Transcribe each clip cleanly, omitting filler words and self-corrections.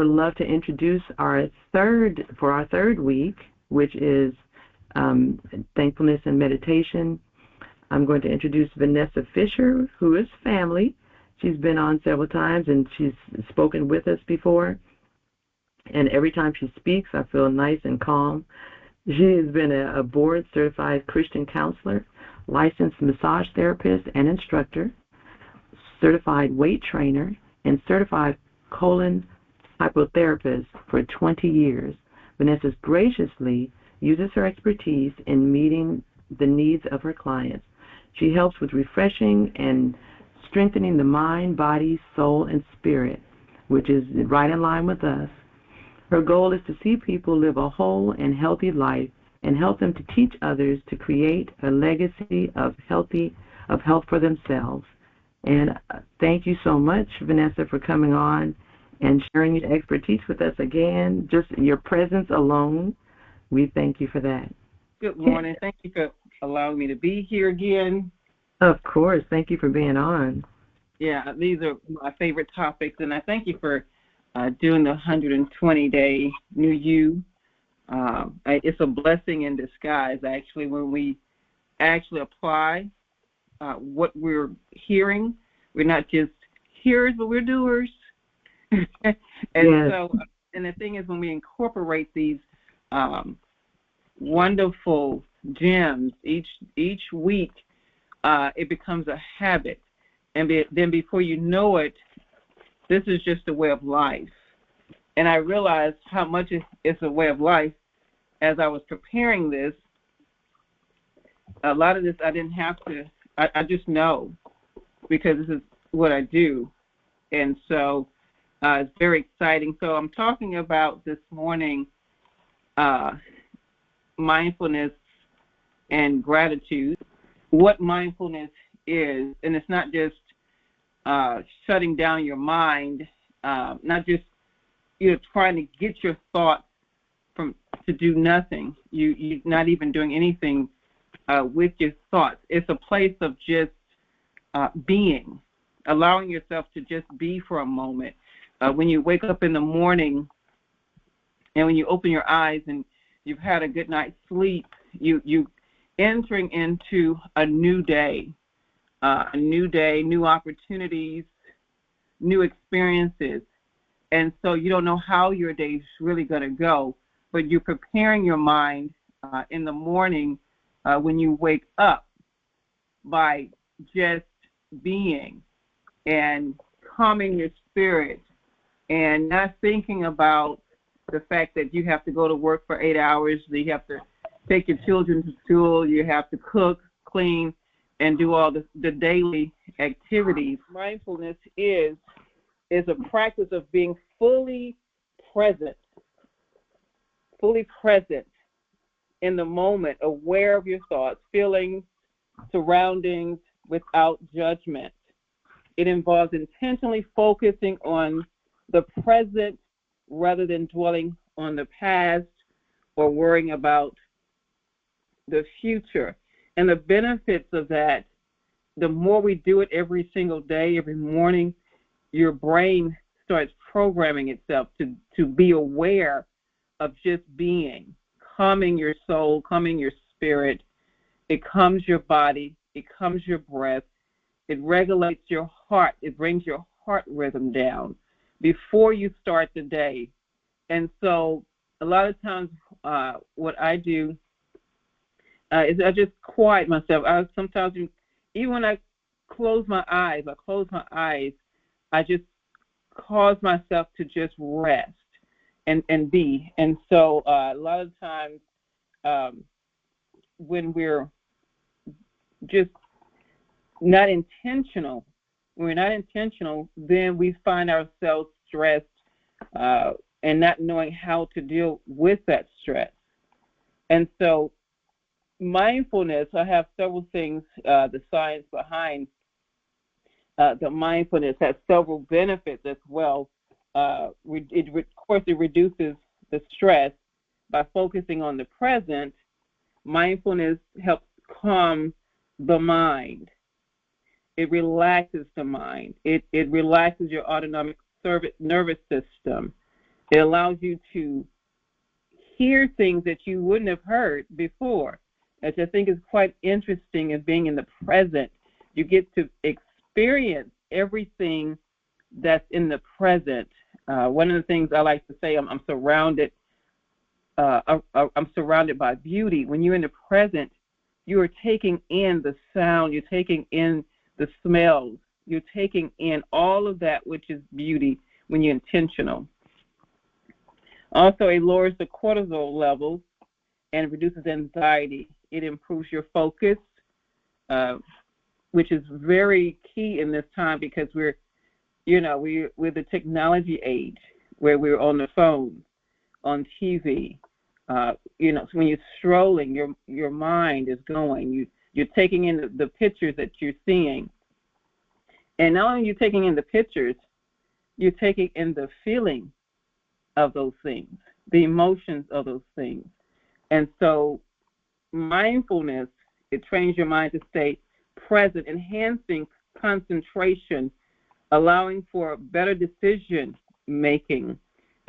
would love to introduce our third week, which is thankfulness and meditation. I'm going to introduce Vanessa Fisher, who is family. She's been on several times, and she's spoken with us before. And every time she speaks, I feel nice and calm. She has been a board-certified Christian counselor, licensed massage therapist and instructor, certified weight trainer, and certified colon hypotherapist for 20 years. Vanessa graciously uses her expertise in meeting the needs of her clients. She helps with refreshing and strengthening the mind, body, soul, and spirit, which is right in line with us. Her goal is to see people live a whole and healthy life and help them to teach others to create a legacy of health for themselves. And thank you so much, Vanessa, for coming on and sharing your expertise with us again. Just your presence alone, we thank you for that. Good morning. Thank you for allowing me to be here again. Of course. Thank you for being on. Yeah, these are my favorite topics, and I thank you for doing the 120-day New You. It's a blessing in disguise, actually, when we actually apply what we're hearing. We're not just hearers, but we're doers. And yes. And the thing is, when we incorporate these wonderful gems each week, it becomes a habit. And then before you know it, this is just a way of life. And I realized how much it's a way of life as I was preparing this. A lot of this I didn't have to, I just know, because this is what I do. And so it's very exciting. So I'm talking about this morning mindfulness and gratitude, what mindfulness is. And it's not just shutting down your mind, not just trying to get your thoughts to do nothing. You're not even doing anything with your thoughts. It's a place of just being, allowing yourself to just be for a moment. When you wake up in the morning and when you open your eyes and you've had a good night's sleep, you entering into a new day, new opportunities, new experiences. And so you don't know how your day's really going to go, but you're preparing your mind in the morning when you wake up by just being and calming your spirit and not thinking about the fact that you have to go to work for 8 hours, that you have to take your children to school, you have to cook, clean, and do all the daily activities. Mindfulness is a practice of being fully present in the moment, aware of your thoughts, feelings, surroundings, without judgment. It involves intentionally focusing on the present rather than dwelling on the past or worrying about the future. And the benefits of that, the more we do it every single day, every morning, your brain starts programming itself to be aware of just being, calming your soul, calming your spirit. It calms your body. It calms your breath. It regulates your heart. It brings your heart rhythm down before you start the day. And so a lot of times what I do is I just quiet myself. Sometimes, even when I close my eyes, I just cause myself to just rest and be. And so a lot of times when we're just not intentional, then we find ourselves stressed and not knowing how to deal with that stress. And so mindfulness, I have several things, the science behind the mindfulness has several benefits as well. Of course, it reduces the stress by focusing on the present. Mindfulness helps calm the mind. It relaxes the mind. It relaxes your autonomic nervous system. It allows you to hear things that you wouldn't have heard before, which I think is quite interesting as being in the present. You get to experience everything that's in the present. One of the things I like to say, I'm surrounded by beauty. When you're in the present, you are taking in the sound, you're taking in the smells, you're taking in all of that which is beauty when you're intentional. Also, it lowers the cortisol levels and reduces anxiety. It improves your focus, which is very key in this time because we're the technology age where we're on the phone, on TV. So when you're strolling, your mind is going. You're taking in the pictures that you're seeing, and not only are you taking in the pictures, you're taking in the feeling of those things, the emotions of those things. And so mindfulness, it trains your mind to stay present, enhancing concentration, allowing for better decision making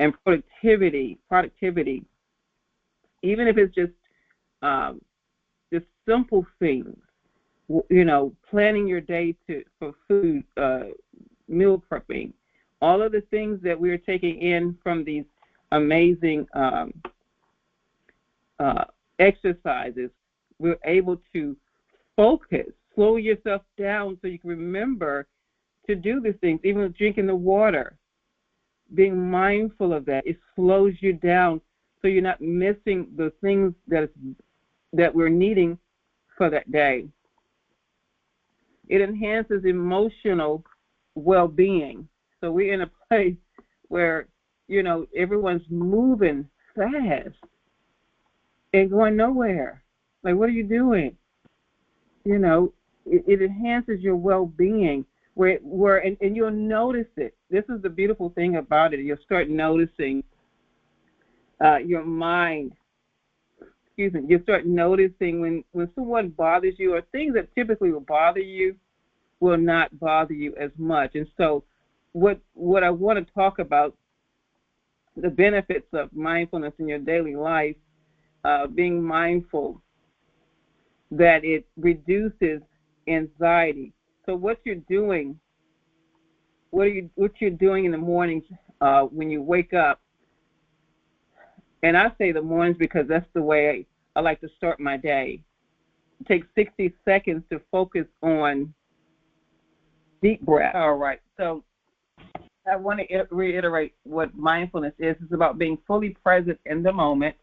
and productivity, even if it's just simple things, planning your day for food, meal prepping, all of the things that we're taking in from these amazing exercises. We're able to focus, slow yourself down so you can remember to do these things, even with drinking the water. Being mindful of that, it slows you down so you're not missing the things that we're needing for that day. It enhances emotional well-being. So we're in a place where, everyone's moving fast and going nowhere. Like, what are you doing? It enhances your well-being and you'll notice it. This is the beautiful thing about it. You'll start noticing your mind. You'll start noticing when someone bothers you, or things that typically will bother you will not bother you as much. And so what I want to talk about, the benefits of mindfulness in your daily life, being mindful, that it reduces anxiety. So what you're doing in the mornings when you wake up, and I say the mornings because that's the way I like to start my day. Take 60 seconds to focus on deep breath. All right. So I want to reiterate what mindfulness is. It's about being fully present in the moment.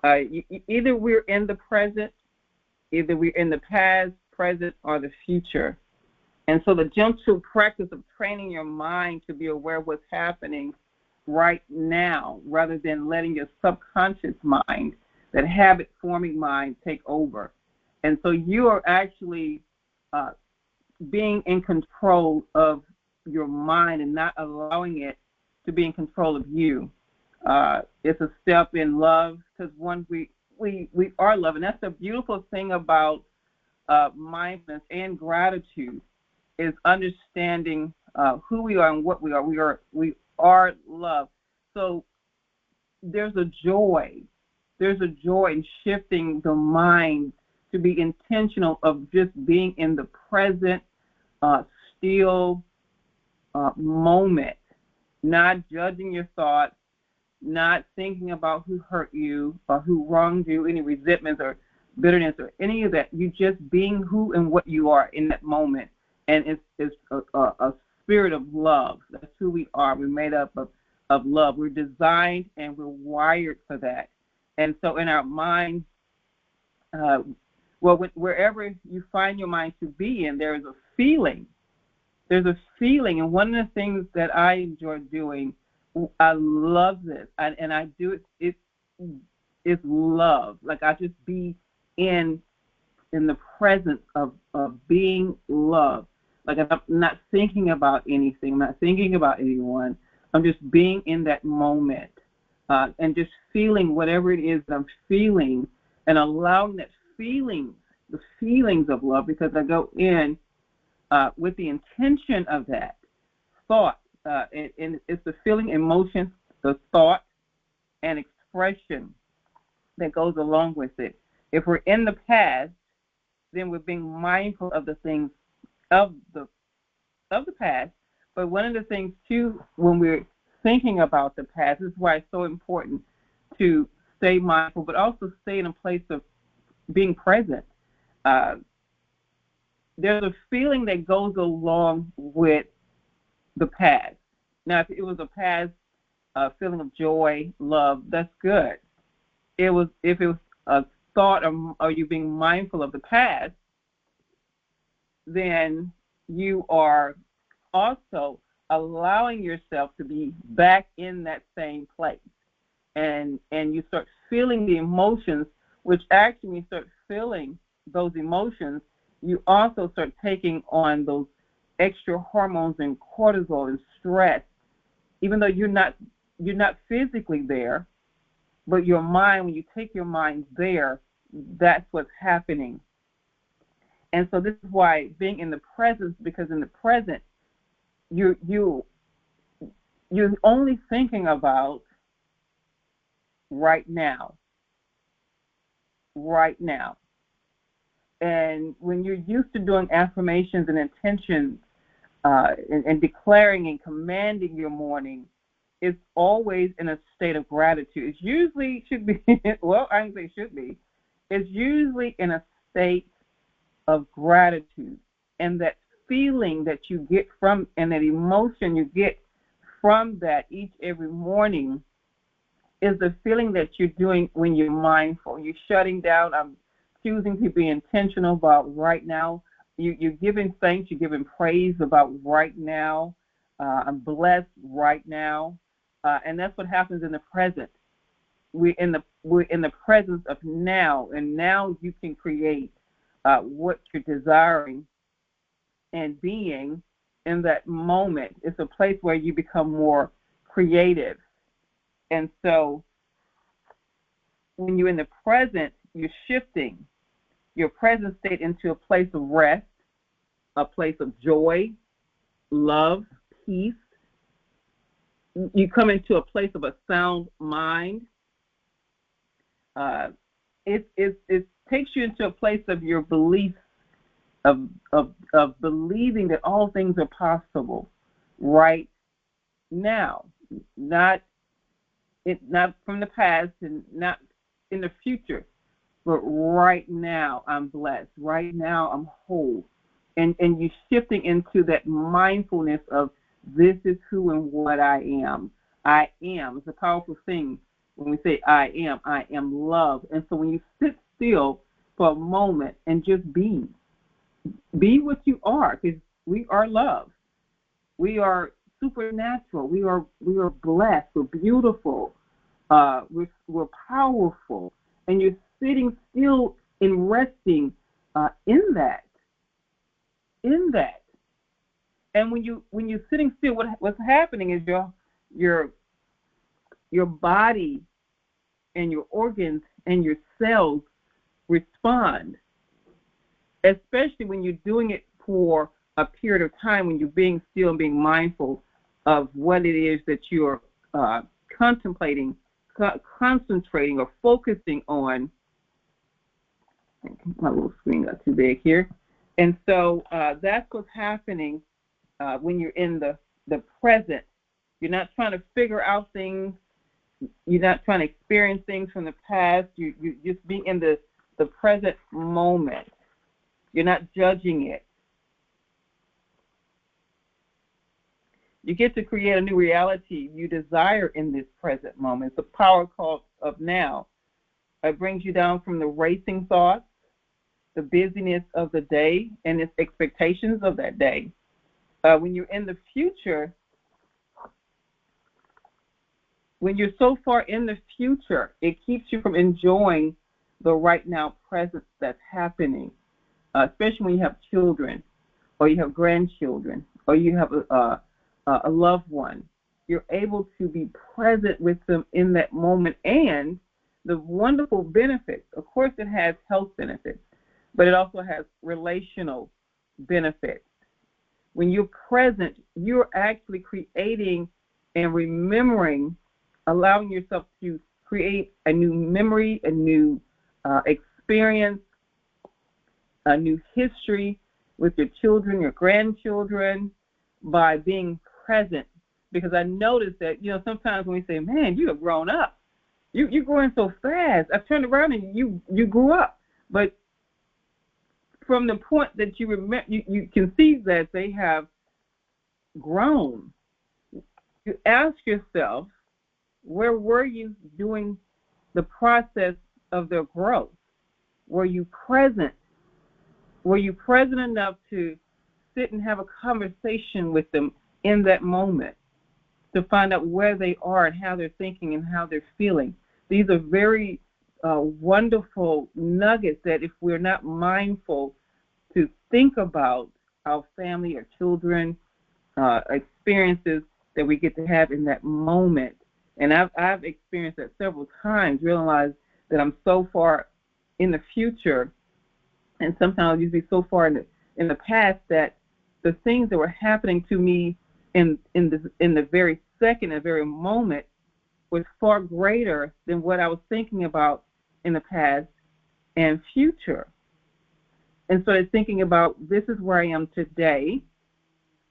Either we're in the present, either we're in the past, present, or the future. And so the gentle practice of training your mind to be aware of what's happening right now, rather than letting your subconscious mind, that habit-forming mind, take over. And so you are actually being in control of your mind and not allowing it to be in control of you. It's a step in love, because we are love. And that's the beautiful thing about mindfulness and gratitude, is understanding who we are and what we are. We are love. So there's a joy in shifting the mind to be intentional of just being in the present, still moment, not judging your thoughts, not thinking about who hurt you or who wronged you, any resentments or bitterness or any of that. You just being who and what you are in that moment. And it's a spirit of love. That's who we are. We're made up of love. We're designed and we're wired for that. And so in our mind, wherever you find your mind to be in, there is a feeling. There's a feeling. And one of the things that I enjoy doing, I love this, and I do it, it's love. Like, I just be in the presence of being loved. Like, I'm not thinking about anything. I'm not thinking about anyone. I'm just being in that moment and just feeling whatever it is that I'm feeling, and allowing that feeling, the feelings of love, because I go in with the intention of that thought. And it's the feeling, emotions, the thought and expression that goes along with it. If we're in the past, then we're being mindful of the things of the past. But one of the things too, when we're thinking about the past, this is why it's so important to stay mindful, but also stay in a place of being present. There's a feeling that goes along with the past. Now, if it was a past feeling of joy, love, that's good. If it was a thought or you being mindful of the past, then you are also allowing yourself to be back in that same place. And you start feeling the emotions, which actually when you start feeling those emotions, you also start taking on those extra hormones and cortisol and stress, even though you're not physically there, but your mind, when you take your mind there, that's what's happening. And so this is why being in the presence, because in the present, you're only thinking about right now. And when you're used to doing affirmations and intentions and declaring and commanding your morning, it's always in a state of gratitude. It usually should be, well, I don't say should be. It's usually in a state of gratitude. And that feeling that you get from, and that emotion you get from that every morning is the feeling that you're doing when you're mindful. You're shutting down. I'm choosing to be intentional about right now. You're giving thanks. You're giving praise about right now. I'm blessed right now. And that's what happens in the present. We're in the presence of now, and now you can create what you're desiring and being in that moment. It's a place where you become more creative. And so when you're in the present, you're shifting your present state into a place of rest, a place of joy, love, peace. You come into a place of a sound mind. It takes you into a place of your belief, of believing that all things are possible right now, not from the past and not in the future, but right now I'm blessed. Right now I'm whole. And you're shifting into that mindfulness of this is who and what I am. I am. It's a powerful thing when we say I am love. And so when you sit still for a moment and just be what you are, because we are love. We are supernatural. We are blessed. We're beautiful. We're powerful. And you're sitting still and resting in that. And when you're sitting still, what's happening is your body and your organs and your cells respond, especially when you're doing it for a period of time, when you're being still and being mindful of what it is that you're contemplating, concentrating, or focusing on. My little screen got too big here. And so that's what's happening when you're in the present. You're not trying to figure out things. You're not trying to experience things from the past. You're just being in the present moment. You're not judging it. You get to create a new reality you desire in this present moment. It's the power call of now. It brings you down from the racing thoughts, the busyness of the day, and its expectations of that day. When you're in the future, when you're so far in the future, it keeps you from enjoying the right now presence that's happening, especially when you have children or you have grandchildren or you have a loved one. You're able to be present with them in that moment, and the wonderful benefits. Of course, it has health benefits, but it also has relational benefits. When you're present, you're actually creating and remembering allowing yourself to create a new memory, a new experience, a new history with your children, your grandchildren, by being present. Because I noticed that, sometimes when we say, man, you have grown up. You're growing so fast. I've turned around and you grew up. But from the point that you remember, you can see that they have grown. You ask yourself, where were you during the process of their growth? Were you present? Were you present enough to sit and have a conversation with them in that moment to find out where they are and how they're thinking and how they're feeling? These are very wonderful nuggets that if we're not mindful to think about our family or children, experiences that we get to have in that moment. And I've experienced that several times, realized that I'm so far in the future, and sometimes usually so far in the past, that the things that were happening to me in the very second, the very moment, was far greater than what I was thinking about in the past and future. And so thinking about, this is where I am today.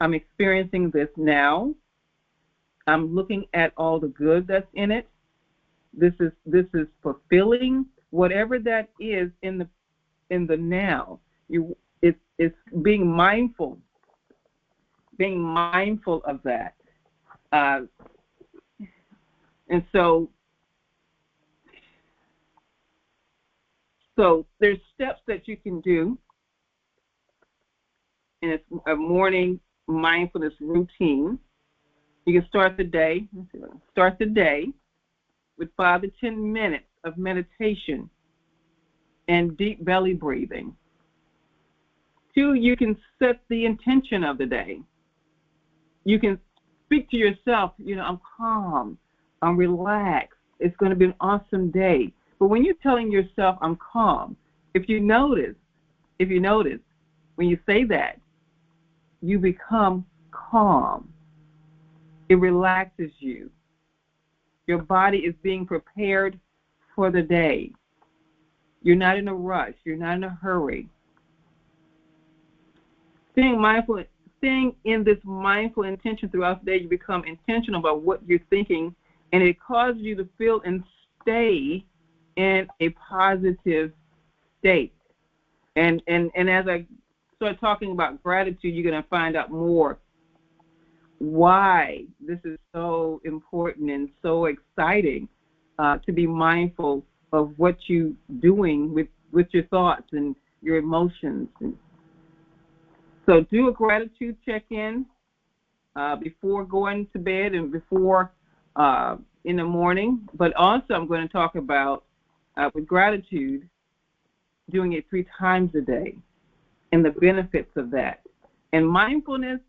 I'm experiencing this now. I'm looking at all the good that's in it. This is fulfilling, whatever that is in the now. It's being mindful of that. And so there's steps that you can do, and it's a morning mindfulness routine. You can start the day with 5 to 10 minutes of meditation and deep belly breathing. 2, you can set the intention of the day. You can speak to yourself, I'm calm, I'm relaxed, it's going to be an awesome day. But when you're telling yourself, I'm calm, if you notice, when you say that, you become calm. It relaxes you. Your body is being prepared for the day. You're not in a rush. You're not in a hurry. Staying in this mindful intention throughout the day, you become intentional about what you're thinking, and it causes you to feel and stay in a positive state. And as I start talking about gratitude, you're going to find out more why this is so important and so exciting, to be mindful of what you're doing with your thoughts and your emotions. So do a gratitude check-in before going to bed and before in the morning. But also I'm going to talk about, with gratitude, doing it 3 times a day and the benefits of that. And mindfulness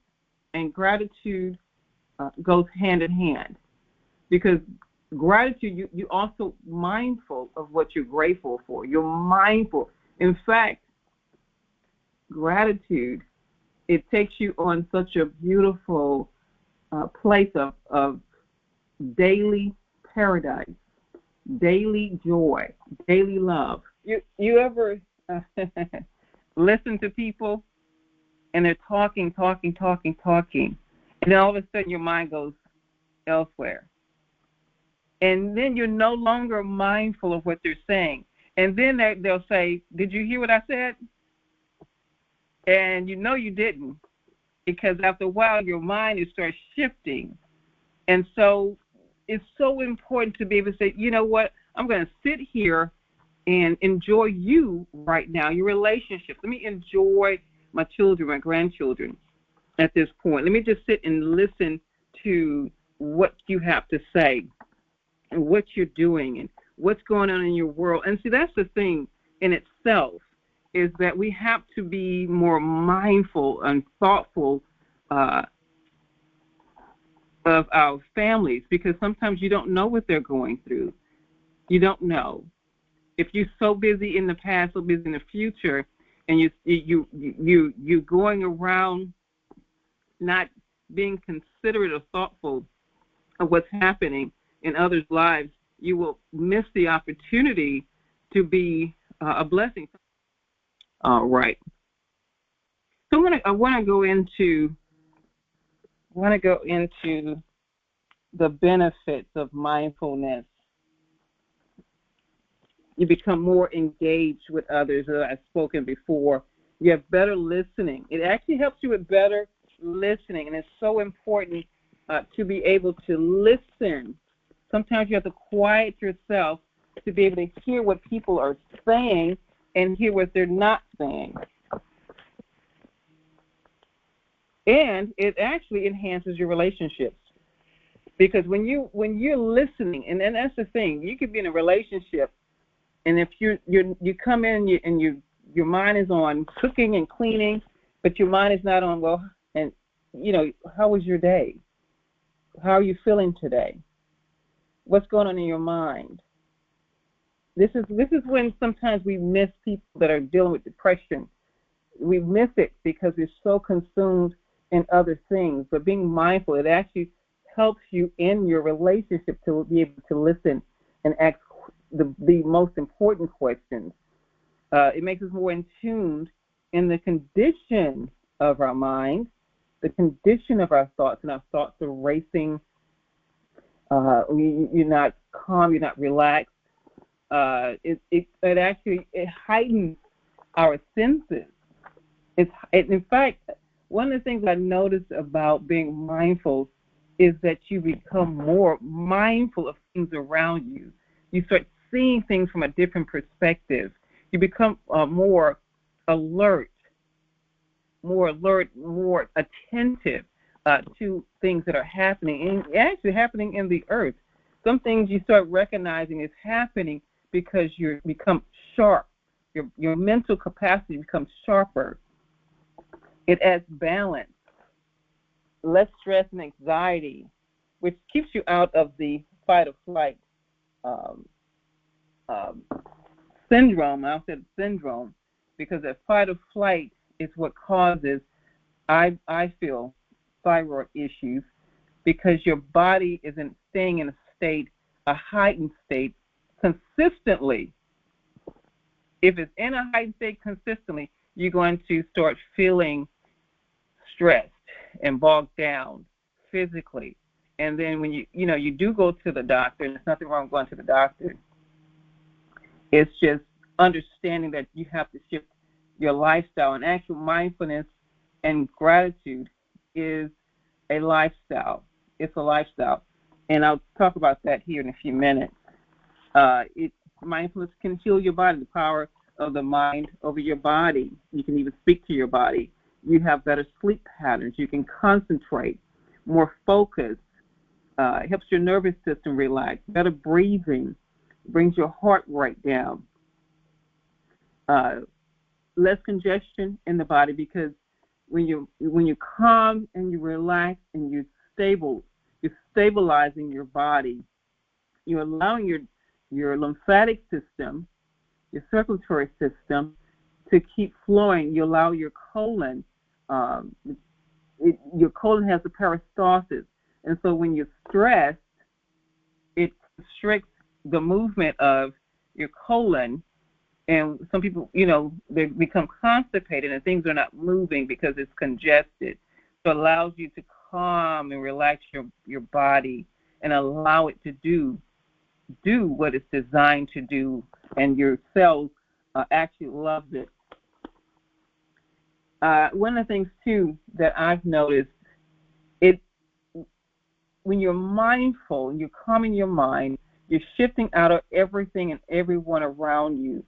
and gratitude goes hand in hand, because gratitude, you also mindful of what you're grateful for. You're mindful. In fact, gratitude, it takes you on such a beautiful place of daily paradise, daily joy, daily love. You ever listen to people and they're talking, and then all of a sudden your mind goes elsewhere. And then you're no longer mindful of what they're saying. And then they'll say, did you hear what I said? And you didn't, because after a while your mind starts shifting. And so it's so important to be able to say, you know what, I'm going to sit here and enjoy you right now, your relationship. Let me enjoy my children, my grandchildren at this point. Let me just sit and listen to what you have to say and what you're doing and what's going on in your world. And see, that's the thing in itself, is that we have to be more mindful and thoughtful of our families, because sometimes you don't know what they're going through. You don't know. If you're so busy in the past, so busy in the future, and you're going around not being considerate or thoughtful of what's happening, in others' lives, you will miss the opportunity to be a blessing. All right. So I want to go into the benefits of mindfulness. You become more engaged with others, as I've spoken before. You have better listening. It actually helps you with better listening, and it's so important to be able to listen. Sometimes you have to quiet yourself to be able to hear what people are saying and hear what they're not saying. And it actually enhances your relationships. Because when you're listening, and that's the thing, you could be in a relationship, and if you come in and your mind is on cooking and cleaning, but your mind is not on, well, and how was your day? How are you feeling today? What's going on in your mind? This is when sometimes we miss people that are dealing with depression. We miss it because we're so consumed in other things. But being mindful, it actually helps you in your relationship to be able to listen and ask the most important questions. It makes us more in tune in the condition of our mind, the condition of our thoughts, and our thoughts are racing. You're not calm, you're not relaxed. It actually heightens our senses. In fact, one of the things I noticed about being mindful is that you become more mindful of things around you. You start seeing things from a different perspective. You become more alert, more attentive to things that are happening, and actually happening in the earth. Some things you start recognizing is happening because you become sharp. Your mental capacity becomes sharper. It adds balance, less stress and anxiety, which keeps you out of the fight or flight syndrome. I'll say syndrome, because that fight or flight is what causes, I feel, thyroid issues, because your body isn't staying in a heightened state consistently. If it's in a heightened state consistently, you're going to start feeling stressed and bogged down physically. And then when you do go to the doctor, and there's nothing wrong with going to the doctor, it's just understanding that you have to shift your lifestyle. And actual mindfulness and gratitude is a lifestyle. It's a lifestyle. And I'll talk about that here in a few minutes. Mindfulness can heal your body, the power of the mind over your body. You can even speak to your body. You have better sleep patterns. You can concentrate, more focus. It helps your nervous system relax. Better breathing, brings your heart rate down. Less congestion in the body, because when you calm and you relax and you're stabilizing your body. You're allowing your lymphatic system, your circulatory system, to keep flowing. You allow your colon. Your colon has a peristalsis, and so when you're stressed, it constricts the movement of your colon. And some people, they become constipated and things are not moving because it's congested. So it allows you to calm and relax your body and allow it to do what it's designed to do, and your cells actually loves it. One of the things, too, that I've noticed, when you're mindful and you're calming your mind, you're shifting out of everything and everyone around you.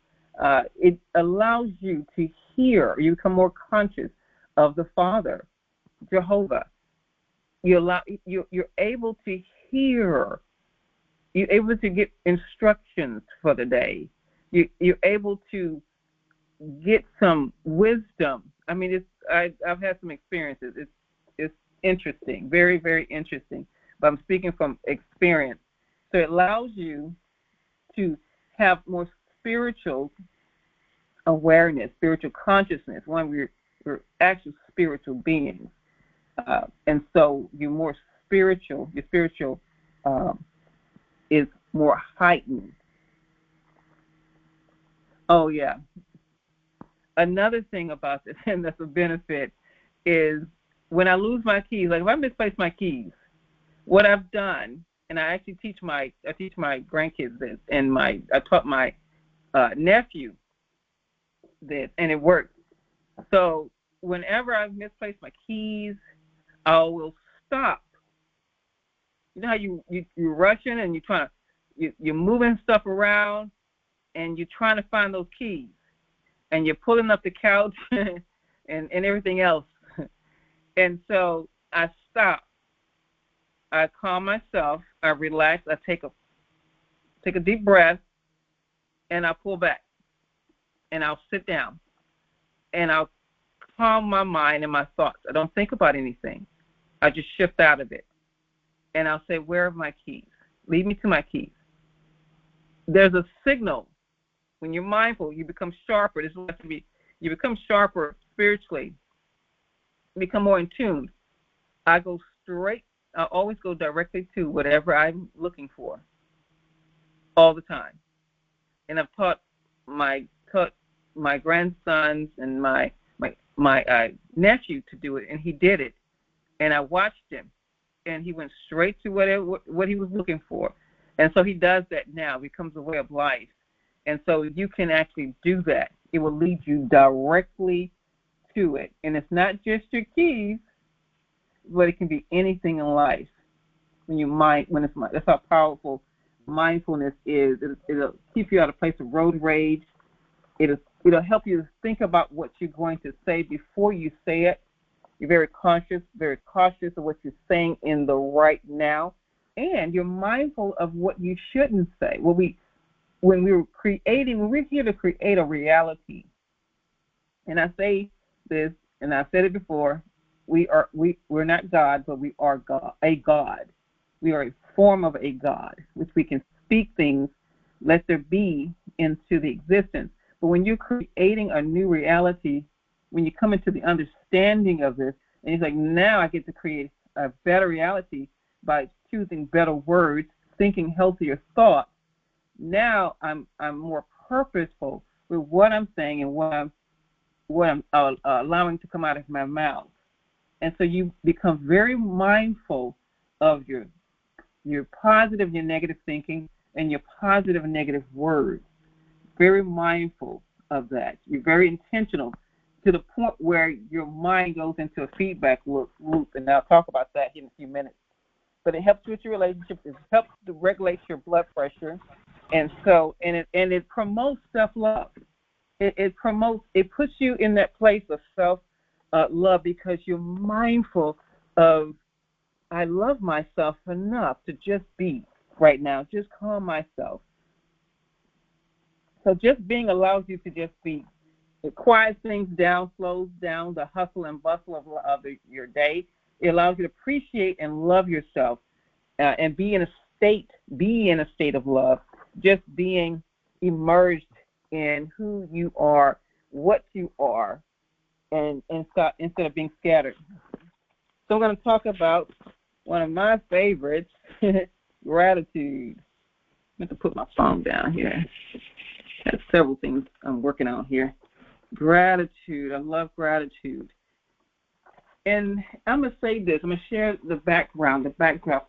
It allows you to hear. You become more conscious of the Father, Jehovah. You're able to hear. You're able to get instructions for the day. You're able to get some wisdom. I mean, I've had some experiences. It's interesting, very, very interesting. But I'm speaking from experience. So it allows you to have more spiritual awareness, spiritual consciousness. We're actual spiritual beings, and so you're more spiritual. You're spiritual is more heightened. Oh, yeah. Another thing about this, and that's a benefit, is when I lose my keys, like if I misplace my keys, what I've done, and I actually teach my grandkids this, and I taught my nephew this, and it worked. So whenever I've misplaced my keys, I will stop. You know how you're rushing and you're moving stuff around, and you're trying to find those keys, and you're pulling up the couch and everything else. And so I stop. I calm myself. I relax. I take a deep breath, and I pull back, and I'll sit down, and I'll calm my mind and my thoughts. I don't think about anything. I just shift out of it, and I'll say, where are my keys? Lead me to my keys. There's a signal. When you're mindful, you become sharper. This is what you become sharper spiritually. You become more in tune. I always go directly to whatever I'm looking for, all the time. And I've taught my grandsons and my nephew to do it, and he did it. And I watched him, and he went straight to what he was looking for. And so he does that now. It becomes a way of life. And so you can actually do that. It will lead you directly to it. And it's not just your keys, but it can be anything in life. That's how powerful mindfulness is. It'll keep you out of a place of road rage. It'll help you think about what you're going to say before you say it. You're very cautious of what you're saying in the right now. And you're mindful of what you shouldn't say. When we're here to create a reality, and I say this, and I've said it before, we're not God, but we are a God. We are a form of a God, which we can speak things, let there be into the existence. But when you're creating a new reality, when you come into the understanding of this, and it's like, now I get to create a better reality by choosing better words, thinking healthier thoughts. Now I'm more purposeful with what I'm saying and what I'm allowing to come out of my mouth. And so you become very mindful of your positive and your negative thinking and your positive and negative words. Very mindful of that. You're very intentional to the point where your mind goes into a feedback loop, and I'll talk about that in a few minutes. But it helps with your relationship. It helps to regulate your blood pressure. And so, it promotes self-love. It puts you in that place of self-love because you're mindful of, I love myself enough to just be right now, just calm myself. So just being allows you to just be. It quiets things down, slows down the hustle and bustle of your day. It allows you to appreciate and love yourself and be in a state of love. Just being immersed in who you are, what you are, and instead of being scattered. So I'm going to talk about one of my favorites, gratitude. I have to put my phone down here. I have several things I'm working on here. Gratitude. I love gratitude. And I'm going to say this. I'm going to share the background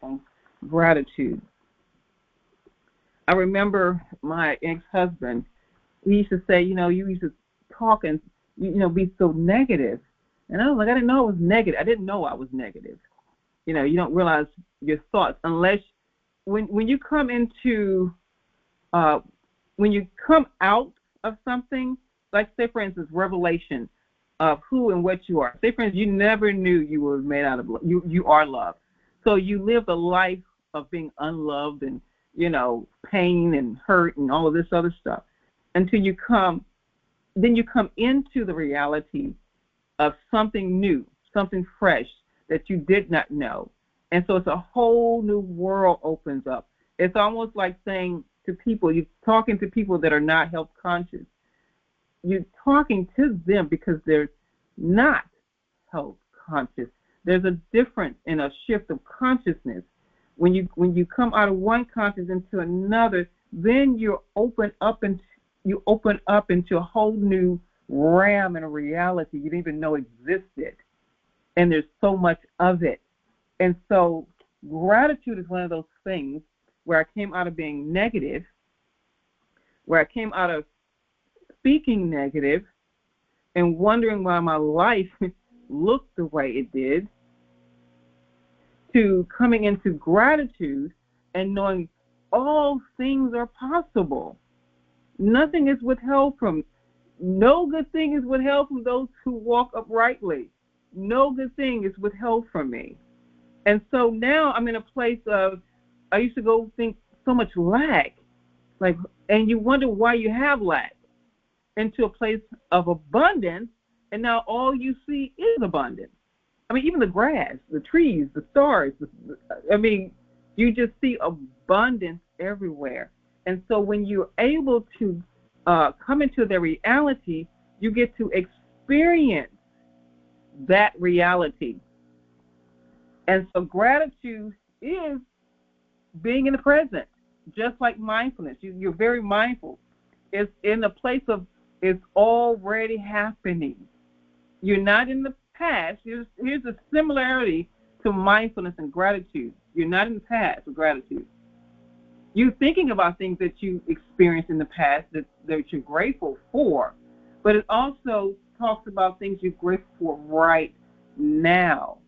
on gratitude. I remember my ex-husband, he used to say, you used to talk and, be so negative. And I was like, I didn't know I was negative. I didn't know I was negative. You don't realize your thoughts unless when you come into, when you come out of something, like say, for instance, revelation of who and what you are. Say, for instance, you never knew you were made out of love. You are love. So you live a life of being unloved and, pain and hurt and all of this other stuff until you come into the reality of something new, something fresh that you did not know. And so it's a whole new world opens up. It's almost like saying to people, you're talking to people that are not health conscious. You're talking to them because they're not health conscious. There's a difference in a shift of consciousness When you come out of one consciousness into another, then you open up into a whole new realm and a reality you didn't even know existed. And there's so much of it. And so gratitude is one of those things where I came out of being negative, where I came out of speaking negative and wondering why my life looked the way it did, to coming into gratitude and knowing all things are possible. Nothing is withheld from, no good thing is withheld from those who walk uprightly. No good thing is withheld from me. And so now I'm in a place of, I used to go think so much lack, and you wonder why you have lack, into a place of abundance, and now all you see is abundance. I mean, even the grass, the trees, the stars, you just see abundance everywhere. And so when you're able to come into the reality, you get to experience that reality. And so gratitude is being in the present, just like mindfulness. You're very mindful. It's in the place of it's already happening. You're not in the past. Here's a similarity to mindfulness and gratitude. You're not in the past with gratitude. You're thinking about things that you experienced in the past that you're grateful for, but it also talks about things you're grateful for right now.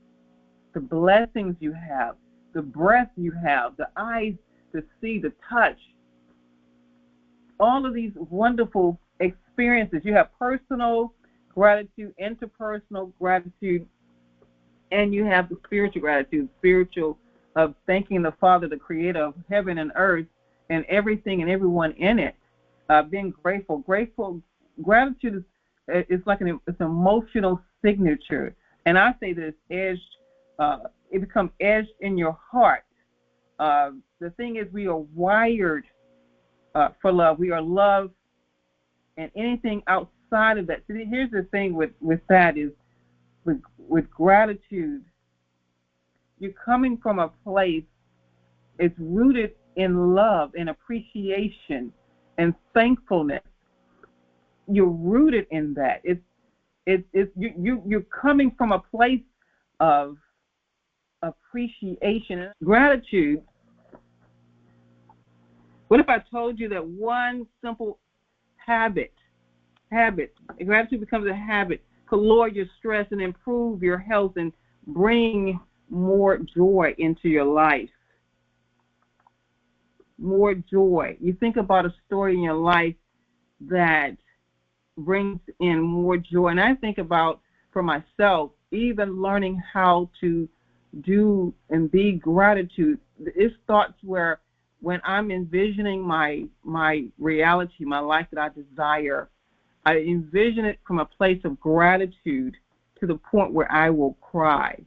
The blessings you have, the breath you have, the eyes to see, the touch, all of these wonderful experiences. You have personal gratitude, interpersonal gratitude, and you have the spiritual gratitude, spiritual of thanking the Father, the creator of heaven and earth and everything and everyone in it, being grateful. Gratitude is like it's an emotional signature. And I say that it's edged, it becomes edged in your heart. The thing is, we are wired for love. We are loved, and anything outside of that. See, here's the thing with that is, with gratitude, you're coming from a place, it's rooted in love and appreciation and thankfulness. You're rooted in that. You're coming from a place of appreciation and gratitude. What if I told you that one simple habit, gratitude becomes a habit, could lower your stress and improve your health and bring more joy into your life? More joy. You think about a story in your life that brings in more joy. And I think about, for myself, even learning how to do and be gratitude. It's thoughts where when I'm envisioning my reality, my life that I desire, I envision it from a place of gratitude to the point where I will cry.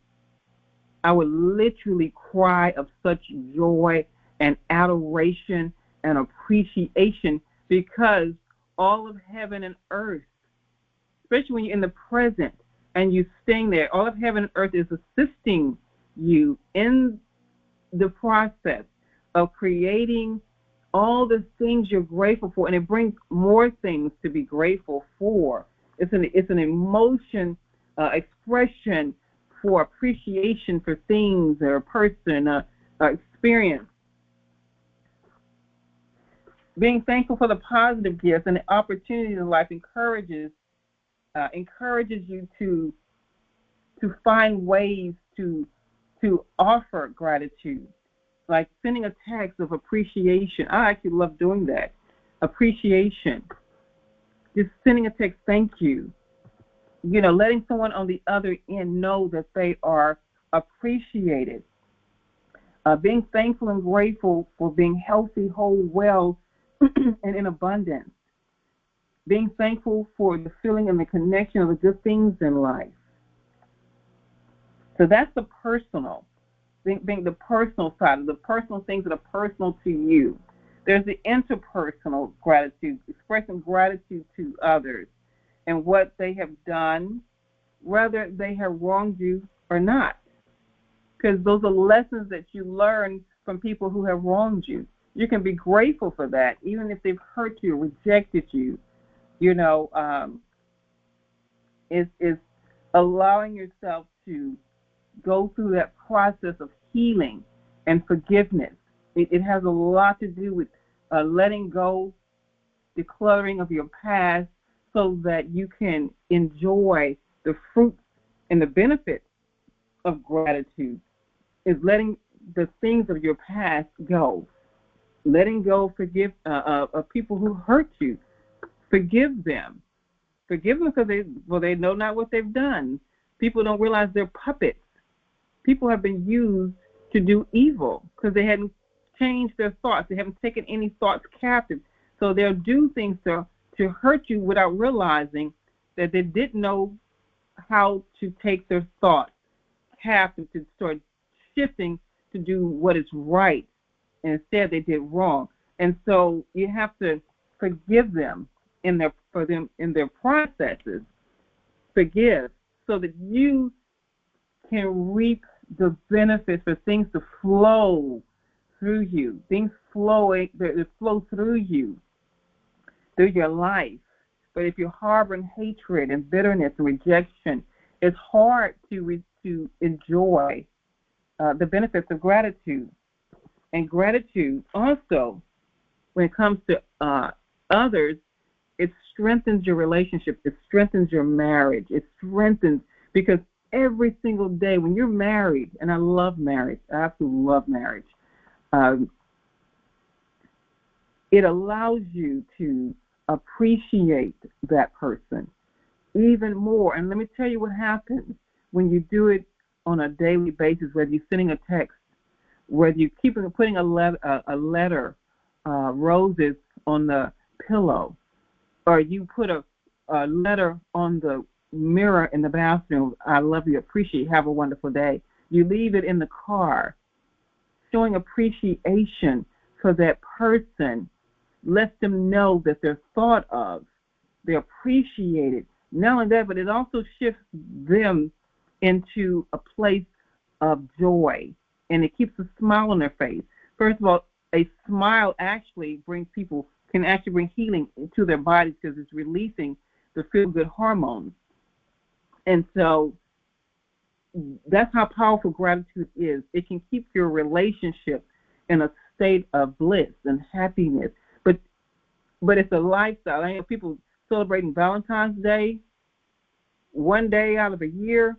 I would literally cry of such joy and adoration and appreciation, because all of heaven and earth, especially when you're in the present and you're staying there, all of heaven and earth is assisting you in the process of creating all the things you're grateful for, and it brings more things to be grateful for. It's an emotion, expression for appreciation for things or a person, experience. Being thankful for the positive gifts and the opportunities in life encourages you to find ways to offer gratitude, like sending a text of appreciation. I actually love doing that. Appreciation. Just sending a text, thank you. Letting someone on the other end know that they are appreciated. Being thankful and grateful for being healthy, whole, well, and in abundance. Being thankful for the feeling and the connection of the good things in life. So that's the personal, being the personal side of the personal things that are personal to you. There's the interpersonal gratitude, expressing gratitude to others and what they have done, whether they have wronged you or not. Because those are lessons that you learn from people who have wronged you. You can be grateful for that, even if they've hurt you, rejected you. You know, is allowing yourself to go through that process of healing and forgiveness. It has a lot to do with letting go, decluttering of your past, so that you can enjoy the fruits and the benefits of gratitude. Is letting the things of your past go, letting go, forgive of people who hurt you. Forgive them. Forgive them because they know not what they've done. People don't realize they're puppets. People have been used to do evil because they hadn't changed their thoughts. They haven't taken any thoughts captive. So they'll do things to hurt you without realizing that they didn't know how to take their thoughts captive, to start shifting to do what is right. And instead they did wrong. And so you have to forgive them in their processes. Forgive so that you can reap the benefits for things to flow through you. Things flow through you, through your life. But if you're harboring hatred and bitterness and rejection, it's hard to enjoy the benefits of gratitude. And gratitude also, when it comes to others, it strengthens your relationship. It strengthens your marriage. It strengthens, because every single day when you're married, and I love marriage, I absolutely love marriage, it allows you to appreciate that person even more. And let me tell you what happens when you do it on a daily basis, whether you're sending a text, whether you keep putting a letter, roses on the pillow, or you put a letter on the mirror in the bathroom, I love you, appreciate, have a wonderful day. You leave it in the car, showing appreciation for that person lets them know that they're thought of, they're appreciated. Not only that, but it also shifts them into a place of joy, and it keeps a smile on their face. First of all, a smile actually can actually bring healing to their bodies because it's releasing the feel-good hormones. And so that's how powerful gratitude is. It can keep your relationship in a state of bliss and happiness. But it's a lifestyle. I know people celebrating Valentine's Day one day out of a year.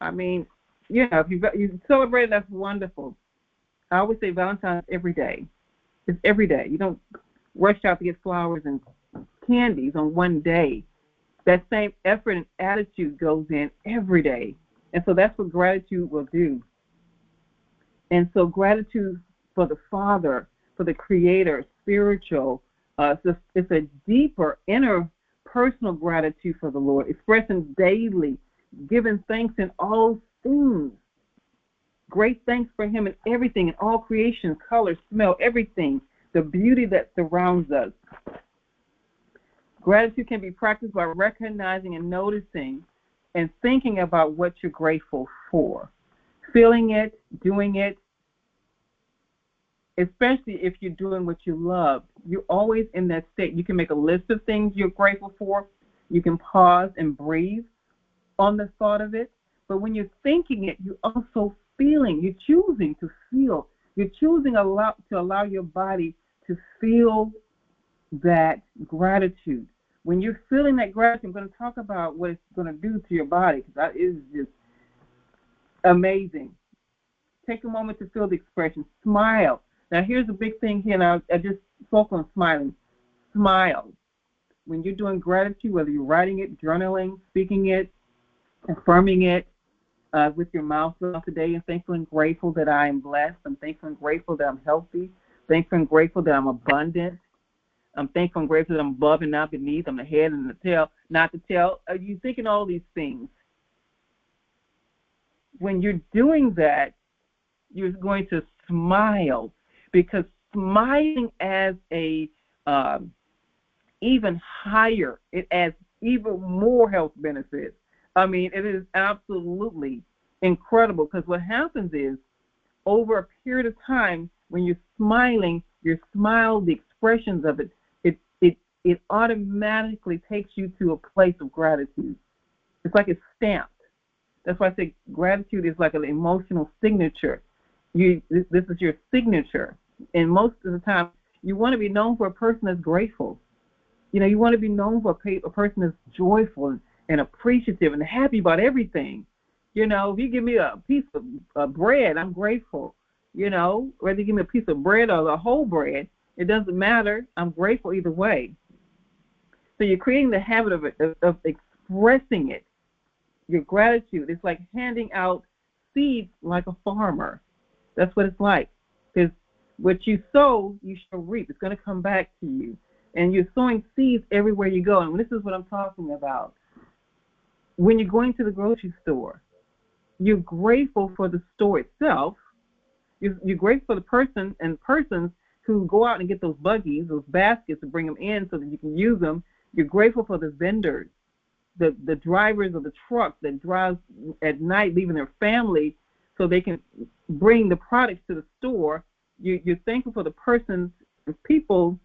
I mean, if you celebrate, that's wonderful. I always say Valentine's every day. It's every day. You don't rush out to get flowers and candies on one day. That same effort and attitude goes in every day. And so that's what gratitude will do. And so gratitude for the Father, for the Creator, spiritual, it's a deeper, inner, personal gratitude for the Lord, expressing daily, giving thanks in all things. Great thanks for Him in everything, in all creation, color, smell, everything, the beauty that surrounds us. Gratitude can be practiced by recognizing and noticing and thinking about what you're grateful for. Feeling it, doing it, especially if you're doing what you love. You're always in that state. You can make a list of things you're grateful for. You can pause and breathe on the thought of it. But when you're thinking it, you're also feeling. You're choosing to feel. You're choosing to allow your body to feel that gratitude. When you're feeling that gratitude, I'm going to talk about what it's going to do to your body, because that is just amazing. Take a moment to feel the expression. Smile. Now, here's the big thing here, and I just spoke on smiling. Smile. When you're doing gratitude, whether you're writing it, journaling, speaking it, affirming it with your mouth throughout the day, and thankful and grateful that I am blessed. I'm thankful and grateful that I'm healthy. Thankful and grateful that I'm abundant. I'm thankful and grateful that I'm above and not beneath. I'm the head and the tail, not the tail. You're thinking all these things. When you're doing that, you're going to smile, because smiling as a even higher, it adds even more health benefits. I mean, it is absolutely incredible, because what happens is over a period of time, when you're smiling, your smile, the expressions of it, it automatically takes you to a place of gratitude. It's like it's stamped. That's why I say gratitude is like an emotional signature. This is your signature. And most of the time, you want to be known for a person that's grateful. You know, you want to be known for a person that's joyful and appreciative and happy about everything. You know, if you give me a piece of bread, I'm grateful. You know, whether you give me a piece of bread or the whole bread, it doesn't matter. I'm grateful either way. So you're creating the habit of expressing it. Your gratitude. It's like handing out seeds like a farmer. That's what it's like. Because what you sow, you shall reap. It's going to come back to you. And you're sowing seeds everywhere you go. And this is what I'm talking about. When you're going to the grocery store, you're grateful for the store itself. You're grateful for the person and persons who go out and get those buggies, those baskets, and bring them in so that you can use them. You're grateful for the vendors, the drivers of the truck that drives at night, leaving their family so they can bring the products to the store. You're thankful for the persons, the people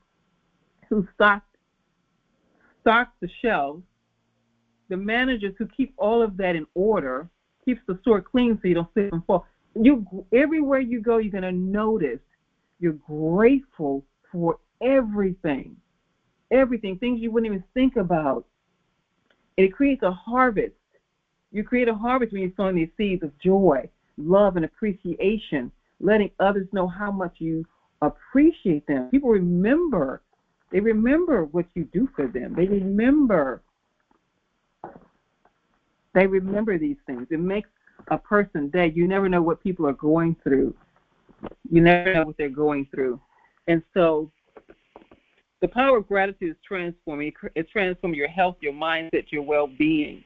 who stock the shelves, the managers who keep all of that in order, keeps the store clean so you don't slip and fall. Everywhere you go, you're going to notice you're grateful for everything, things you wouldn't even think about. And it creates a harvest. You create a harvest when you're sowing these seeds of joy, love, and appreciation, letting others know how much you appreciate them. People remember. They remember what you do for them. They remember these things. It makes a person day. You never know what people are going through. You never know what they're going through. And so the power of gratitude is transforming. It transforms your health, your mindset, your well-being.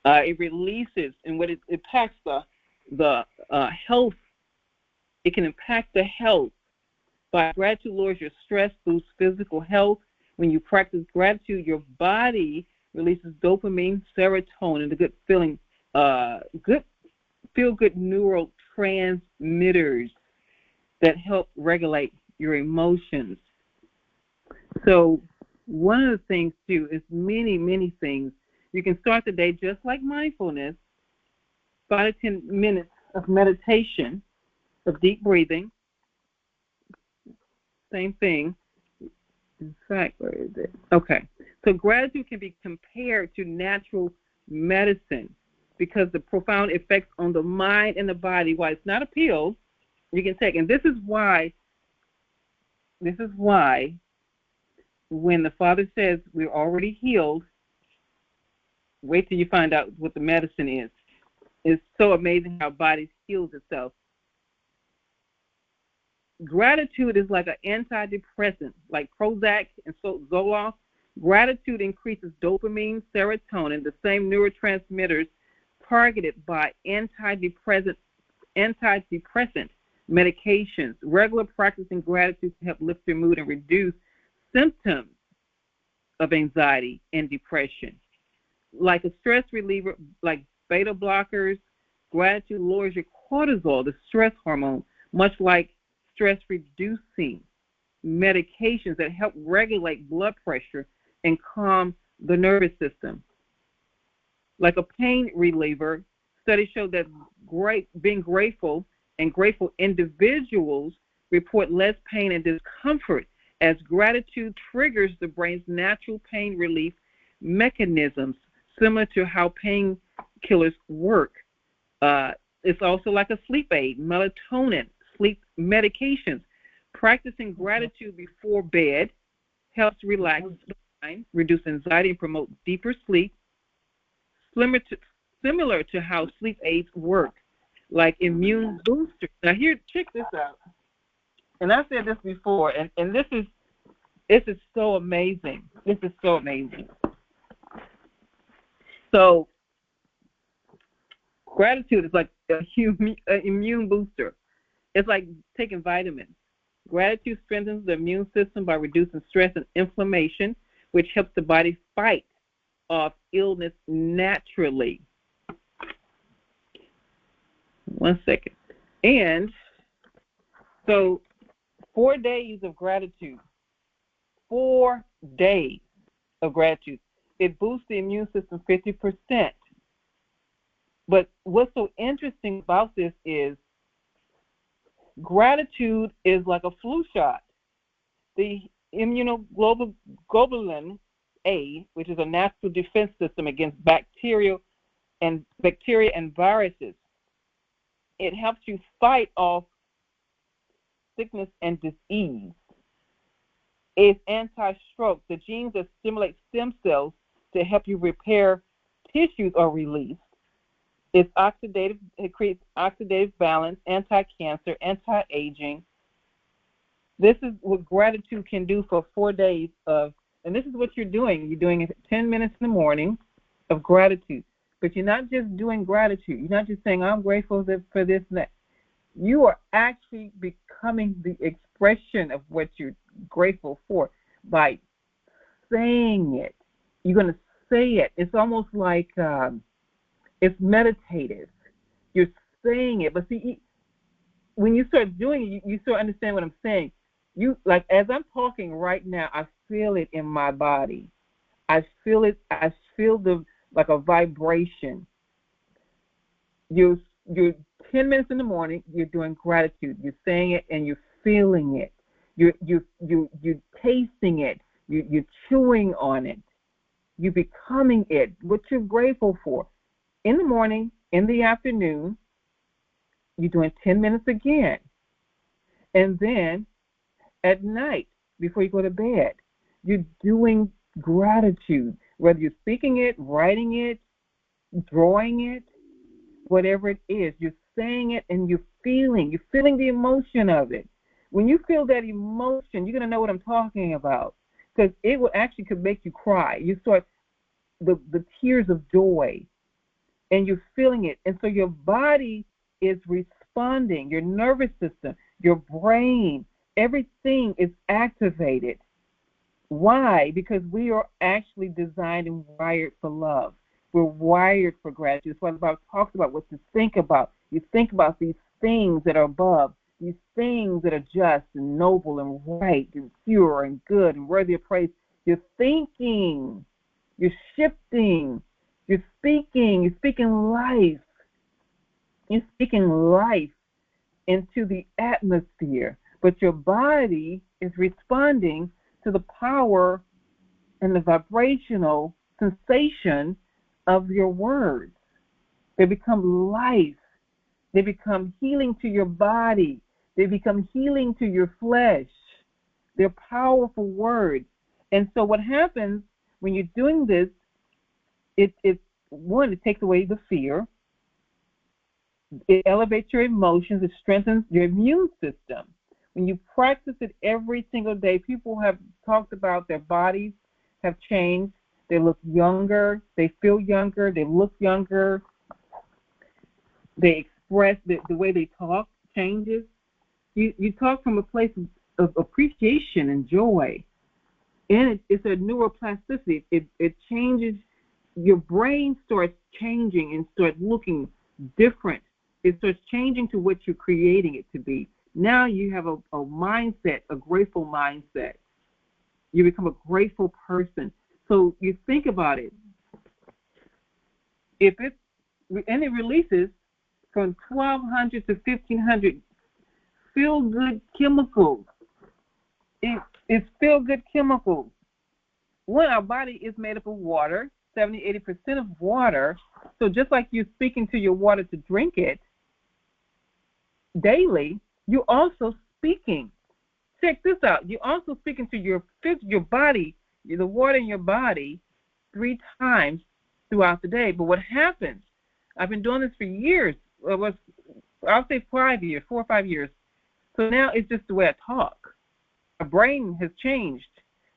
It releases, and what it impacts the health. It can impact the health. By gratitude lowers your stress, boosts physical health. When you practice gratitude, your body releases dopamine, serotonin, the good feeling, feel-good neurotransmitters that help regulate your emotions. So one of the things, too, is many things. You can start the day just like mindfulness, 5 to 10 minutes of meditation, of deep breathing. Same thing. In fact, where is it? Okay. So gratitude can be compared to natural medicine because the profound effects on the mind and the body, while it's not a pill, you can take. And this is why when the Father says we're already healed, wait till you find out what the medicine is. It's so amazing how body heals itself. Gratitude is like an antidepressant, like Prozac and Zoloft. Gratitude increases dopamine, serotonin, the same neurotransmitters targeted by antidepressant medications. Regular practicing gratitude can help lift your mood and reduce symptoms of anxiety and depression. Like a stress reliever, like beta blockers, gratitude lowers your cortisol, the stress hormone, much like stress-reducing medications that help regulate blood pressure and calm the nervous system. Like a pain reliever, studies show that being grateful and grateful individuals report less pain and discomfort as gratitude triggers the brain's natural pain relief mechanisms, similar to how painkillers work. It's also like a sleep aid, melatonin, sleep medications. Practicing gratitude before bed helps relax the mind, reduce anxiety, and promote deeper sleep, similar to how sleep aids work, like immune boosters. Now here, check this out. And I said this before, and this is so amazing. This is so amazing. So gratitude is like an immune booster. It's like taking vitamins. Gratitude strengthens the immune system by reducing stress and inflammation, which helps the body fight off illness naturally. 1 second. And so 4 days of gratitude, 4 days of gratitude. It boosts the immune system 50%. But what's so interesting about this is gratitude is like a flu shot. The immunoglobulin A, which is a natural defense system against bacteria and viruses, it helps you fight off sickness and disease. It's anti-stroke. The genes that stimulate stem cells to help you repair tissues are released. It's oxidative. It creates oxidative balance, anti-cancer, anti-aging. This is what gratitude can do for 4 days of, and this is what you're doing. You're doing it 10 minutes in the morning of gratitude. But you're not just doing gratitude. You're not just saying, I'm grateful for this and that. You are actually becoming the expression of what you're grateful for by saying it. You're going to say it. It's almost like it's meditative. You're saying it. But see, when you start doing it, you start understanding what I'm saying. You, like, as I'm talking right now, I feel it in my body. I feel it. I feel like a vibration. You're 10 minutes in the morning. You're doing gratitude. You're saying it and you're feeling it. You're tasting it. You're chewing on it. You're becoming it. What you're grateful for. In the morning, in the afternoon, you're doing 10 minutes again. And then at night, before you go to bed, you're doing gratitude. Whether you're speaking it, writing it, drawing it, whatever it is, you're saying it and you're feeling the emotion of it. When you feel that emotion, you're going to know what I'm talking about, because it will actually could make you cry. You start the tears of joy, and you're feeling it. And so your body is responding, your nervous system, your brain, everything is activated. Why? Because we are actually designed and wired for love. We're wired for gratitude. That's why the Bible talks about what to think about. You think about these things that are above, these things that are just and noble and right and pure and good and worthy of praise. You're thinking, you're shifting, you're speaking life. You're speaking life into the atmosphere. But your body is responding to the power and the vibrational sensation of your words. They become life. They become healing to your body. They become healing to your flesh. They're powerful words. And so what happens when you're doing this, it takes away the fear. It elevates your emotions. It strengthens your immune system. When you practice it every single day, people have talked about their bodies have changed. They look younger. They feel younger. They look younger. They express, the way they talk changes. You talk from a place of appreciation and joy. And it's a neuroplasticity. It changes. Your brain starts changing and starts looking different. It starts changing to what you're creating it to be. Now you have a mindset, a grateful mindset. You become a grateful person. So you think about it. And it releases from 1,200 to 1,500 feel-good chemicals. It's feel-good chemicals. One, our body is made up of water, 70-80% of water. So just like you're speaking to your water to drink it daily, you're also speaking. Check this out. You're also speaking to your body, the water in your body, 3 times throughout the day. But what happens? I've been doing this for years. I'll say 5 years, 4 or 5 years. So now it's just the way I talk. My brain has changed.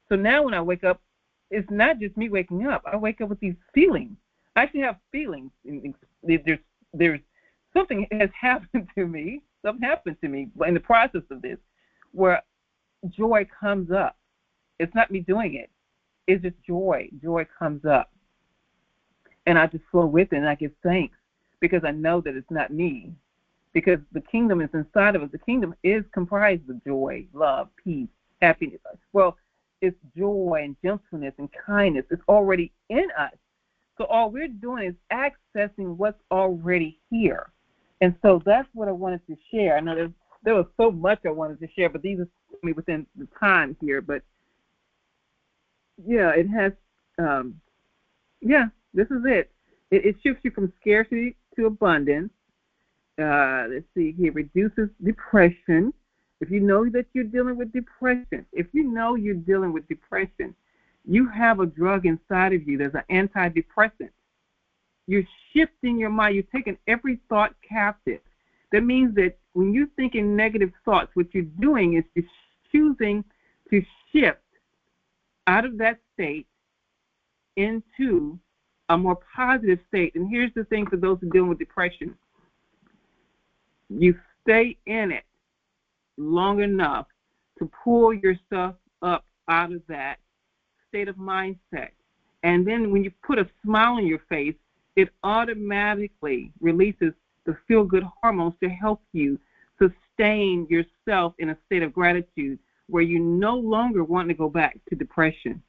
So now when I wake up, it's not just me waking up. I wake up with these feelings. I actually have feelings. There's something has happened to me. Something happened to me in the process of this, where joy comes up. It's not me doing it. It's just joy. Joy comes up. And I just flow with it, and I give thanks because I know that it's not me. because the kingdom is inside of us. The kingdom is comprised of joy, love, peace, happiness. Well, it's joy and gentleness and kindness. It's already in us. So all we're doing is accessing what's already here. And so that's what I wanted to share. I know there was so much I wanted to share, but these are within the time here. But, yeah, it has, this is it. It shifts you from scarcity to abundance. Let's see here, reduces depression. If you know that you're dealing with depression, you have a drug inside of you. There's an antidepressant. You're shifting your mind. You're taking every thought captive. That means that when you're thinking negative thoughts, what you're doing is you're choosing to shift out of that state into a more positive state. And here's the thing for those who are dealing with depression. You stay in it long enough to pull yourself up out of that state of mindset. And then when you put a smile on your face, it automatically releases the feel-good hormones to help you sustain yourself in a state of gratitude where you no longer want to go back to depression.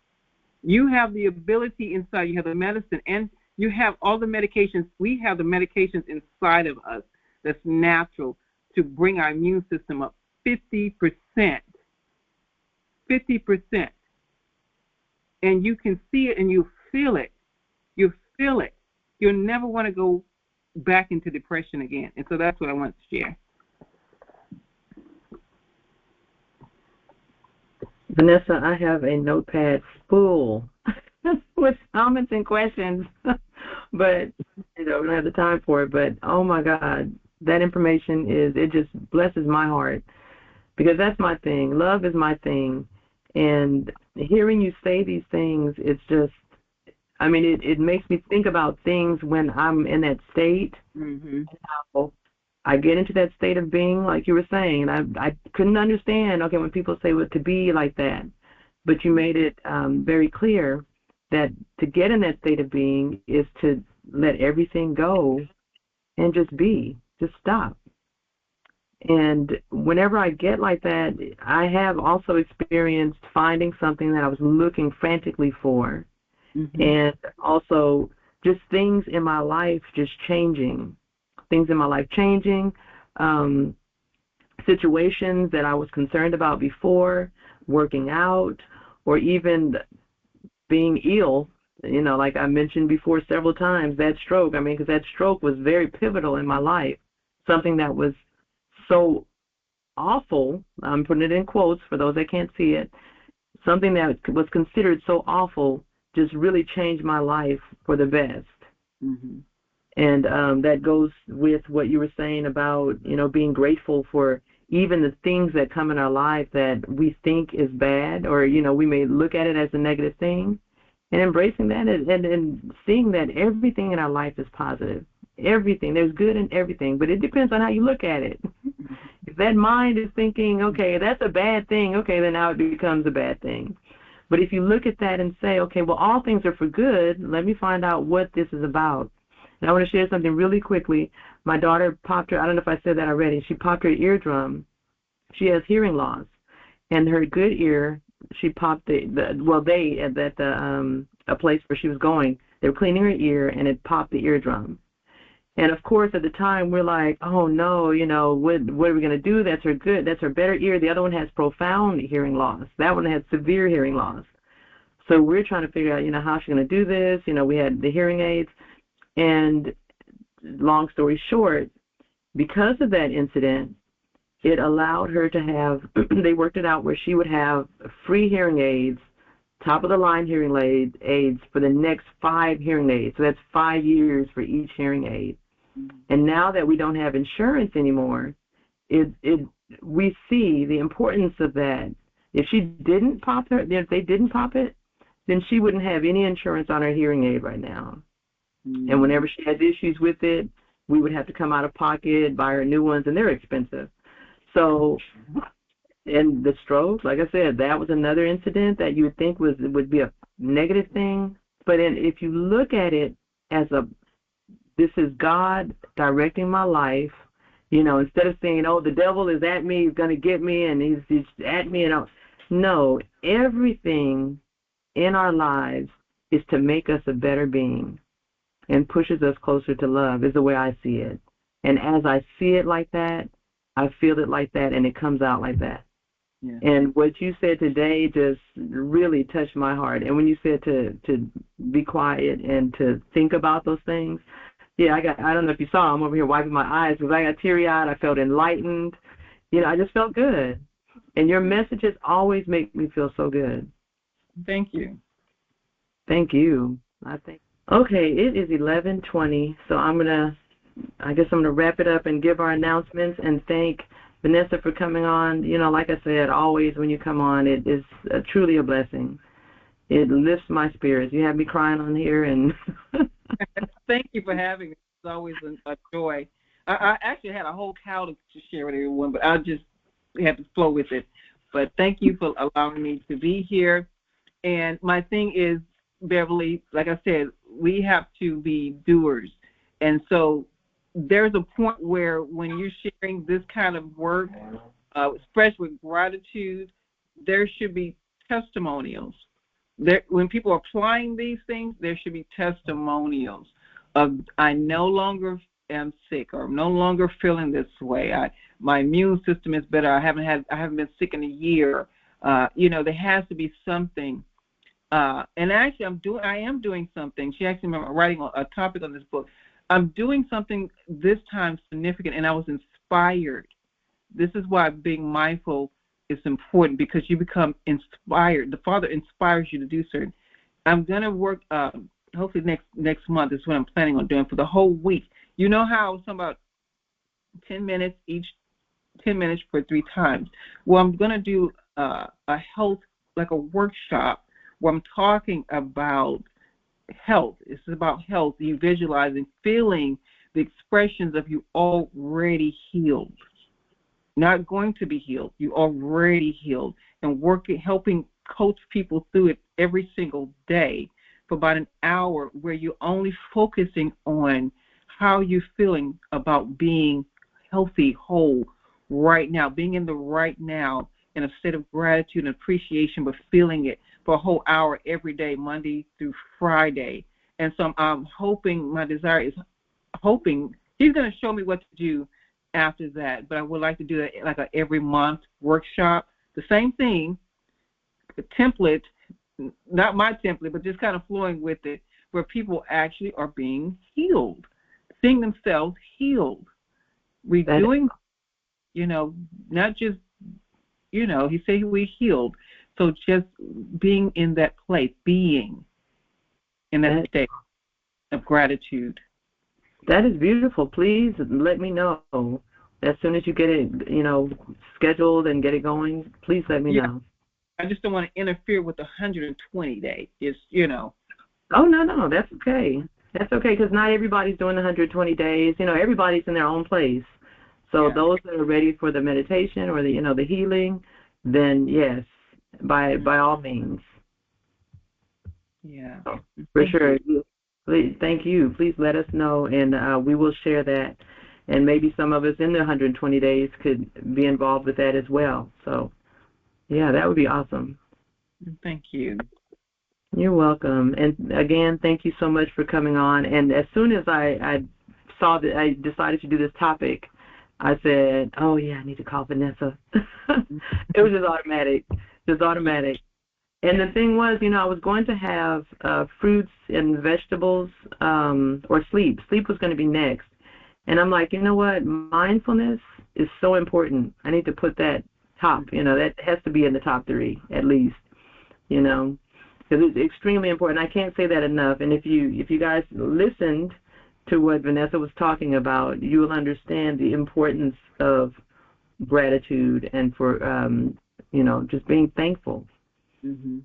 You have the ability inside. You have the medicine, and you have all the medications. We have the medications inside of us that's natural to bring our immune system up 50%. 50%. And you can see it and you feel it. You feel it. You'll never want to go back into depression again. And so that's what I want to share. Vanessa, I have a notepad full with comments and questions, but we don't have the time for it. But oh my God, that information it just blesses my heart, because that's my thing. Love is my thing, and hearing you say these things, it's just, I mean, it makes me think about things when I'm in that state. Mm-hmm. How I get into that state of being, like you were saying, and I couldn't understand, okay, when people say what to be like that, but you made it very clear that to get in that state of being is to let everything go and just be, just stop. And whenever I get like that, I have also experienced finding something that I was looking frantically for. Mm-hmm. And also just things in my life just changing, situations that I was concerned about before, working out, or even being ill, like I mentioned before several times, that stroke. I mean, because that stroke was very pivotal in my life, something that was so awful. I'm putting it in quotes for those that can't see it. Something that was considered so awful just really changed my life for the best. Mm-hmm. And that goes with what you were saying about, being grateful for even the things that come in our life that we think is bad, or, we may look at it as a negative thing, and embracing that and seeing that everything in our life is positive. Everything. There's good in everything, but it depends on how you look at it. If that mind is thinking, okay, that's a bad thing, okay, then now it becomes a bad thing. But if you look at that and say, okay, well, all things are for good, let me find out what this is about. And I want to share something really quickly. My daughter popped her, I don't know if I said that already, she popped her eardrum. She has hearing loss. And her good ear, she popped a place where she was going, they were cleaning her ear, and it popped the eardrum. And, of course, at the time, we're like, oh, no, what are we going to do? That's her better ear. The other one has profound hearing loss. That one has severe hearing loss. So we're trying to figure out, how she's going to do this. We had the hearing aids. And long story short, because of that incident, it allowed her to have, they worked it out where she would have free hearing aids, top-of-the-line hearing aids for the next 5 hearing aids. So that's 5 years for each hearing aid. And now that we don't have insurance anymore, we see the importance of that. If they didn't pop it, then she wouldn't have any insurance on her hearing aid right now. Mm-hmm. And whenever she has issues with it, we would have to come out of pocket, buy her new ones, and they're expensive. So, and the stroke, like I said, that was another incident that you would think would be a negative thing. But if you look at it as this is God directing my life, Instead of saying, oh, the devil is at me, he's going to get me, and he's at me. No, everything in our lives is to make us a better being and pushes us closer to love is the way I see it. And as I see it like that, I feel it like that, and it comes out like that. Yeah. And what you said today just really touched my heart. And when you said to be quiet and to think about those things, yeah, I don't know if you saw, I'm over here wiping my eyes because I got teary-eyed. I felt enlightened. I just felt good. And your messages always make me feel so good. Thank you. Thank you. Okay, it is 11:20, so I guess I'm gonna wrap it up and give our announcements and thank Vanessa for coming on. Like I said, always when you come on, it is truly a blessing. It lifts my spirits. You have me crying on here, and Thank you for having me. It's always a joy. I actually had a whole cow to share with everyone, but I just had to flow with it. But thank you for allowing me to be here. And my thing is, Beverly, like I said, we have to be doers. And so there's a point where when you're sharing this kind of work, especially with gratitude, there should be testimonials. When people are applying these things, there should be testimonials of I no longer am sick or I'm no longer feeling this way. My immune system is better. I haven't been sick in a year. There has to be something. And actually, I am doing something. She actually remember writing a topic on this book. I'm doing something this time significant, and I was inspired. This is why being mindful is important, because you become inspired. The Father inspires you to do certain. I'm going to work, hopefully next month is what I'm planning on doing for the whole week. You know how I was talking about 10 minutes each, 10 minutes for 3 times. Well, I'm going to do a health, like a workshop, where I'm talking about health. It's about health. You visualizing, feeling the expressions of you already healed. Not going to be healed. You already healed. And helping coach people through it every single day for about an hour, where you're only focusing on how you're feeling about being healthy, whole, right now, being in the right now, in a state of gratitude and appreciation, but feeling it for a whole hour every day, Monday through Friday. And so I'm hoping, my desire is hoping, he's going to show me what to do after that, but I would like to do it like a every month workshop. The same thing, the template, not my template, but just kind of flowing with it, where people actually are being healed, seeing themselves healed. We're doing, not just, he said we healed. So just being in that place, being in that state of gratitude. That is beautiful. Please let me know as soon as you get it, scheduled and get it going. Please let me know. I just don't want to interfere with the 120 days. It's, Oh, no, that's okay. That's okay, because not everybody's doing the 120 days. Everybody's in their own place. So those that are ready for the meditation or the healing, then yes, by all means. Yeah. So, for sure. Please, thank you. Please let us know, and we will share that. And maybe some of us in the 120 days could be involved with that as well. So, yeah, that would be awesome. Thank you. You're welcome. And again, thank you so much for coming on. And as soon as I saw that I decided to do this topic, I said, oh, yeah, I need to call Vanessa. It was just automatic. And the thing was, I was going to have fruits and vegetables or sleep. Sleep was going to be next. And I'm like, you know what? Mindfulness is so important. I need to put that top, that has to be in the top 3 at least, because it's extremely important. I can't say that enough. And if you guys listened to what Vanessa was talking about, you will understand the importance of gratitude and for, just being thankful. Mm-hmm.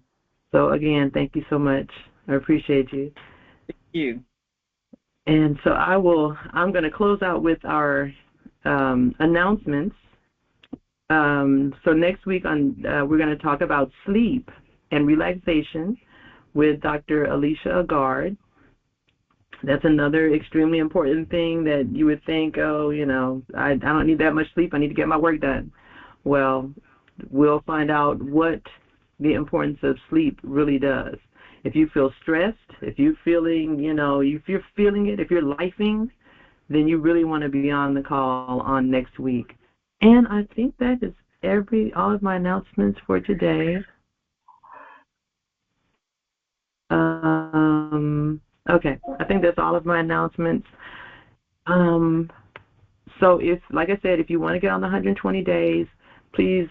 So, again, thank you so much. I appreciate you. Thank you. And so I'm going to close out with our announcements. So next week we're going to talk about sleep and relaxation with Dr. Alicia Agard. That's another extremely important thing that you would think, oh, I don't need that much sleep. I need to get my work done. Well, we'll find out what the importance of sleep really does. If you feel stressed, if you're feeling, if you're feeling it, if you're lifing, then you really want to be on the call on next week. And I think that is all of my announcements for today. Okay, I think that's all of my announcements. So like I said, if you want to get on the 120 days, please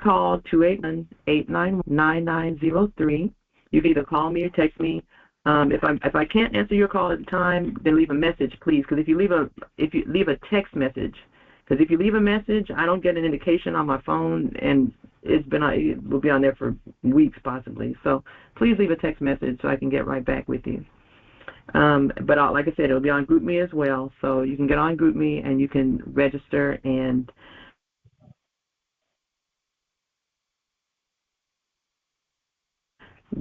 call 281-891-9903. You can either call me or text me. If I can't answer your call at the time, then leave a message, please. Because if you leave a text message, because if you leave a message, I don't get an indication on my phone, and it will be on there for weeks possibly. So please leave a text message so I can get right back with you. But like I said, it'll be on GroupMe as well, so you can get on GroupMe and you can register and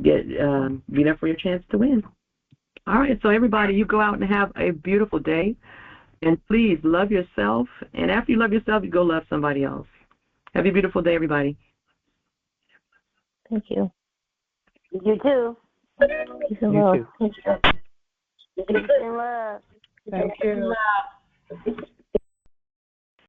be there for your chance to win. All right, so everybody, you go out and have a beautiful day, and please love yourself. And after you love yourself, you go love somebody else. Have a beautiful day, everybody. Thank you. You too. Peace and love. Peace and love. Thank you.